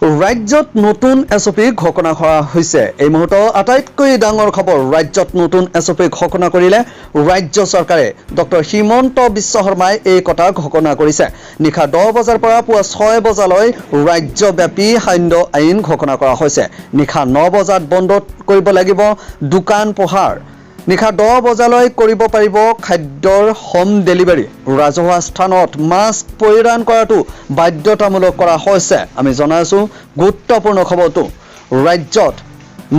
ৰাজ্যত নতুন এছঅপি ঘোষণা কৰা হৈছে। এই মুহূৰ্তৰ আটাইতকৈ ডাঙৰ খবৰ, ৰাজ্যত নতুন এছঅপি ঘোষণা কৰিলে ৰাজ্য চৰকাৰে। ডক্টৰ হিমন্ত বিশ্ব শৰ্মাই এই কথা ঘোষণা কৰিছে। নিশা 10 বজাৰ পৰা পুৱা 6 বজালৈ ৰাজ্যব্যাপী সান্ধ্য আইন ঘোষণা কৰা হৈছে। নিশা 9 বজাত বন্ধ কৰিব লাগিব দোকান পোহাৰ। নিশা 10 বজালৈ কৰিব পাৰিব খাদ্যৰ হোম ডেলিভাৰী। ৰাজহুৱা স্থানত মাস্ক পৰিধান কৰাটো বাধ্যতামূলক কৰা হৈছে। আমি জনাইছো গুৰুত্বপূৰ্ণ খবৰটো, ৰাজ্যত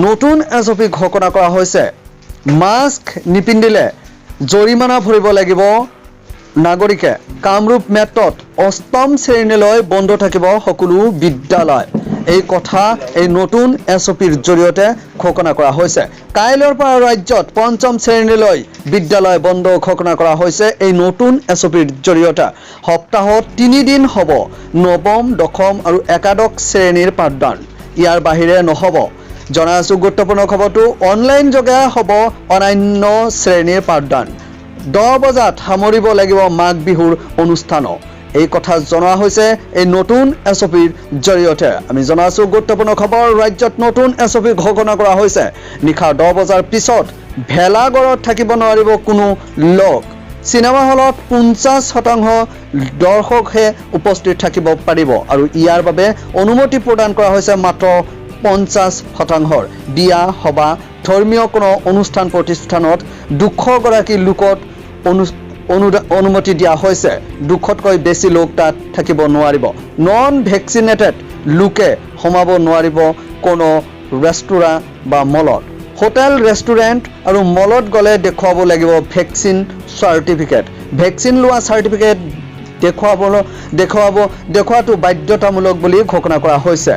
নতুন এছঅপি ঘোষণা কৰা হৈছে। মাস্ক নিপিন্ধিলে জৰিমনা ভৰিব লাগিব নাগৰিকে। কামৰূপ মেট্ৰত 8ম শ্ৰেণীলৈ বন্ধ থাকিব সকলো বিদ্যালয়। এই কথা এই নতুন এছঅপিৰ জৰিয়তে ঘোষণা কৰা হৈছে। কাইলৈৰ পৰা ৰাজ্যত 5ম শ্ৰেণীলৈ বিদ্যালয় বন্ধ ঘোষণা কৰা হৈছে। এই নতুন এছঅপিৰ জৰিয়তে সপ্তাহত 3 দিন হ'ব নৱম, দশম আৰু একাদশ শ্ৰেণীৰ পাঠদান। ইয়াৰ বাহিৰে নহ'ব। জনাইছো গুৰুত্বপূৰ্ণ খবৰটো, অনলাইন যোগে হ'ব অন্যান্য শ্ৰেণীৰ পাঠদান। 10 বজাত সামৰিব লাগিব মাঘ বিহুৰ অনুষ্ঠানো। এই কথা জনোৱা হৈছে এই নতুন এছঅপিৰ জৰিয়তে। আমি জনাইছো গুৰুত্বপূৰ্ণ খবৰ, ৰাজ্যত নতুন এছঅপি ঘোষণা কৰা হৈছে। নিশা 10 বজাৰ পিছত ভেলাঘৰত থাকিব নোৱাৰিব কোনো লোক। চিনেমা হলত 50% দৰ্শকহে উপস্থিত থাকিব পাৰিব আৰু ইয়াৰ বাবে অনুমতি প্ৰদান কৰা হৈছে মাত্ৰ 50%। বিয়া, সভা, ধৰ্মীয় কোনো অনুষ্ঠান প্ৰতিষ্ঠানত 200 গৰাকী লোকত অনুমতি দিয়া হৈছে। 200তকৈ বেছি লোক তাত থাকিব নোৱাৰিব। নন ভেকচিনেটেড লোকে সোমাব নোৱাৰিব কোনো ৰেষ্টুৰাঁ বা মলত। হোটেল, ৰেষ্টুৰেণ্ট আৰু মলত গ'লে দেখুৱাব লাগিব ভেকচিন চাৰ্টিফিকেট। ভেকচিন লোৱা চাৰ্টিফিকেট দেখুৱাটো বাধ্যতামূলক বুলি ঘোষণা কৰা হৈছে।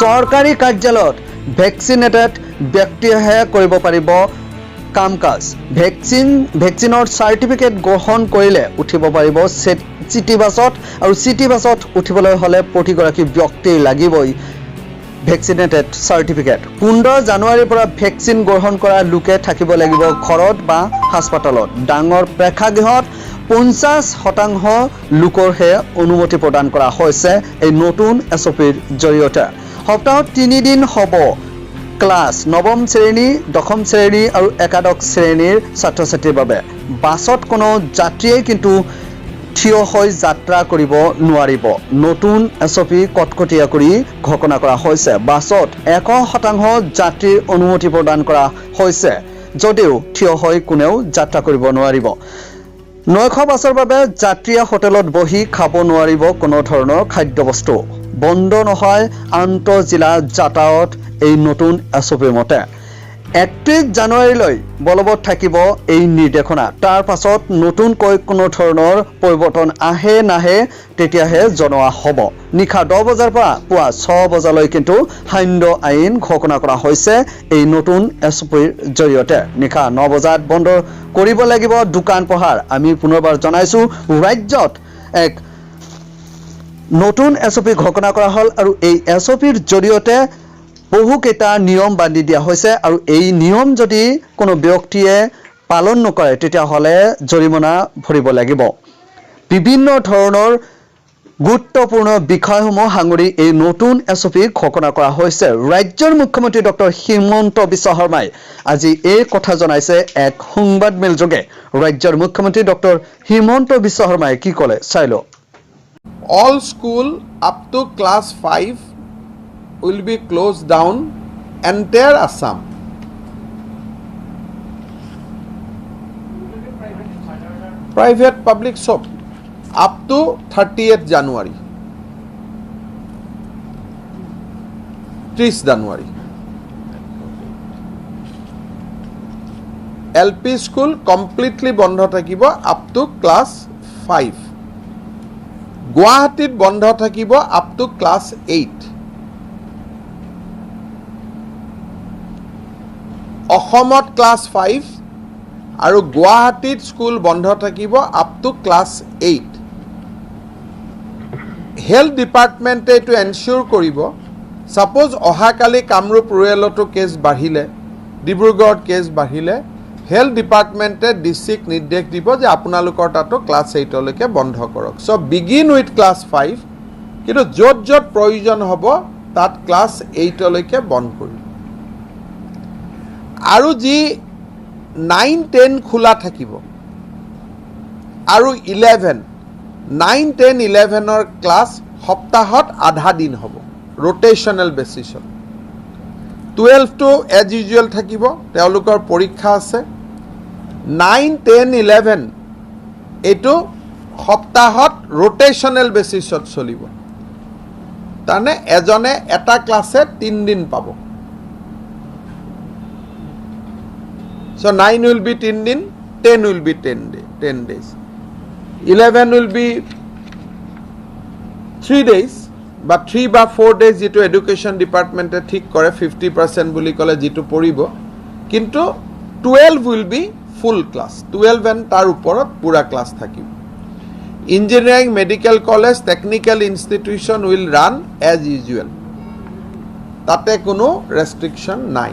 চৰকাৰী কাৰ্যালয়ত ভেকচিনেটেড ব্যক্তিয়েহে কৰিব পাৰিব কাম-কাজ। ভেকচিনৰ চাৰ্টিফিকেট গ্ৰহণ কৰিলে উঠিব পাৰিব চিটি বাছত, আৰু চিটি বাছত উঠিবলৈ হ'লে প্ৰতিগৰাকী ব্যক্তিৰ লাগিবই ভেকচিনেটেড চাৰ্টিফিকেট। 15 জানুৱাৰীৰ পৰা ভেকচিন গ্ৰহণ কৰা লোকে থাকিব লাগিব ঘৰত বা হাস্পতালত। ডাঙৰ প্ৰেক্ষাগৃহত 50% লোকৰহে অনুমতি প্ৰদান কৰা হৈছে এই নতুন এছঅপিৰ জৰিয়তে। সপ্তাহত 3 দিন হ'ব ক্লাছ। নৱম শ্ৰেণী, দশম শ্ৰেণী আৰু একাদশ শ্ৰেণীৰ ছাত্ৰ ছাত্ৰীৰ বাবে। বাছত কোনো যাত্ৰীয়ে কিন্তু থিয় হৈ যাত্ৰা কৰিব নোৱাৰিব। নতুন এছঅপি কটকটীয়া কৰি ঘোষণা কৰা হৈছে। বাছত 100% যাত্ৰীৰ অনুমতি প্ৰদান কৰা হৈছে, যদিও থিয় হৈ কোনেও যাত্ৰা কৰিব নোৱাৰিব। 900 বাছৰ বাবে যাত্ৰীয়ে হোটেলত বহি খাব নোৱাৰিব কোনো ধৰণৰ খাদ্যবস্তু। বন্ধ নহয় আন্তঃজিলা যাতায়াত এই নতুন এছঅপিৰ মতে। 31 জানুৱাৰীলৈ বলবৎ থাকিব এই নিৰ্দেশনা। তাৰ পাছত নতুনকৈ কোনো ধৰণৰ পৰিৱৰ্তন আহে নাহে তেতিয়াহে জনোৱা হ'ব। নিশা 10 বজাৰ পৰা পুৱা 6 বজালৈ কিন্তু সান্ধ্য আইন ঘোষণা কৰা হৈছে এই নতুন এছঅপিৰ জৰিয়তে। নিশা 9 বজাত বন্ধ কৰিব লাগিব দোকান পোহাৰ। আমি পুনৰবাৰ জনাইছো ৰাজ্যত এক নতুন এছঅপি ঘোষণা কৰা হ'ল আৰু এই এছঅপিৰ জৰিয়তে বহুকেইটা নিয়ম বান্ধি দিয়া হৈছে আৰু এই নিয়ম যদি কোনো ব্যক্তিয়ে পালন নকৰে তেতিয়াহ'লে জৰিমনা ভৰিব লাগিব। বিভিন্ন ধৰণৰ গুৰুত্বপূৰ্ণ বিষয়সমূহ সাঙুৰি এই নতুন এছঅপি ঘোষণা কৰা হৈছে। ৰাজ্যৰ মুখ্যমন্ত্ৰী ডক্টৰ হিমন্ত বিশ্ব শৰ্মাই আজি এই কথা জনাইছে এক সংবাদমেল যোগে। ৰাজ্যৰ মুখ্যমন্ত্ৰী ডক্টৰ হিমন্ত বিশ্ব শৰ্মাই কি ক'লে চাই লওক। All school up to class 5 will be closed down entire Assam. Private, public, shop up to 30th January. 30 January. LP school completely বন্ধ থাকিব up to class 5. গুৱাহাটীত বন্ধ থাকিব up to class 8. অসমত ক্লাছ 5 আৰু গুৱাহাটীত স্কুল বন্ধ থাকিব আপ টু ক্লাছ 8। হেল্থ ডিপাৰ্টমেণ্টে এইটো এনচিয়ৰ কৰিব, ছাপ'জ অহাকালি কামৰূপ ৰুৰেলতো কেছ বাঢ়িলে, ডিব্ৰুগড়ত কেছ বাঢ়িলে, হেল্থ ডিপাৰ্টমেণ্টে ডিচিক নিৰ্দেশ দিব যে আপোনালোকৰ তাতো ক্লাছ 8লৈকে বন্ধ কৰক। চ' বিগিন উইথ ক্লাছ 5 কিন্তু য'ত য'ত প্ৰয়োজন হ'ব তাত ক্লাছ 8লৈকে বন্ধ কৰিম আৰু যি 9-10 খোলা থাকিব আৰু 11 9-10 11ৰ ক্লাছ সপ্তাহত আধা দিন হ'ব ৰোটেশনেল বেচিছত 12 টো এজ ইউজুৱেল থাকিব তেওঁলোকৰ পৰীক্ষা আছে 9-10 11 এইটো সপ্তাহত ৰোটেশনেল বেচিছত চলিব তাৰনে এজনে এটা ক্লাছে 3 দিন পাব so 9 will be 3 din 10 will be 10 days 11 will be 3 days but 3 বা 4 days যেটো এডুকেশন ডিপার্টমেন্টে ঠিক করে 50% বুলি কলে যেটো পড়িব কিন্তু 12 will be full class 12 and তার উপৰত পুরা ক্লাস থাকিব engineering medical college technical institution will run as usual তাতে কোনো রেস্ট্রিকশন নাই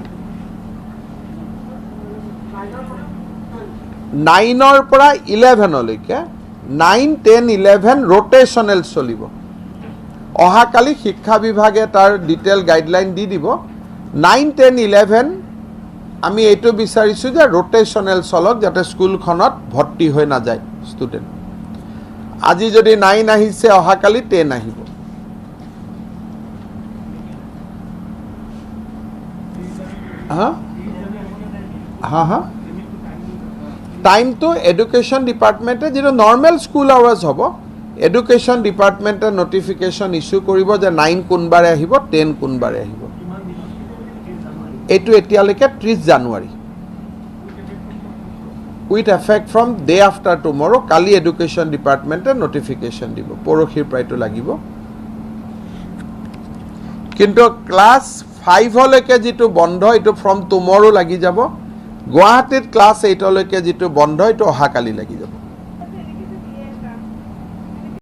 9ৰ পৰা 11লৈকে 9-10 11 ৰোটেশনেল চলিব অহাকালি শিক্ষা বিভাগে তাৰ ডিটেইল গাইডলাইন দি দিব 9-10 11 আমি এইটো বিচাৰিছো যে ৰোটেশনেল চলক যাতে স্কুলখনত ভৰ্তি হৈ না যায় ষ্টুডেন্ট আজি যদি 9 আহিছে অহাকালি 10 আহিব হা টাইম তো এডুকেশন ডিপার্টমেন্টে যেটো নরমাল স্কুল আওয়ার্স হবো এডুকেশন ডিপার্টমেন্টে নোটিফিকেশন ইস্যু করিব যে 9 কোনবারে আহিব 10 কোনবারে আহিব এটু এতিয়ালৈকে 30 জানুৱাৰী with effect from day after tomorrow কালি এডুকেশন ডিপাৰ্টমেন্টে নোটিফিকেশন দিব পৰখিৰ প্ৰায়টো লাগিব কিন্তু ক্লাস 5 লৈকে যেটো বন্ধ এটো ফ্ৰম টুমৰো লাগি যাব গুৱাহাটীত ক্লাস 8 লৈকে যেটো বন্ধ এটো অহাকালি লাগি যাব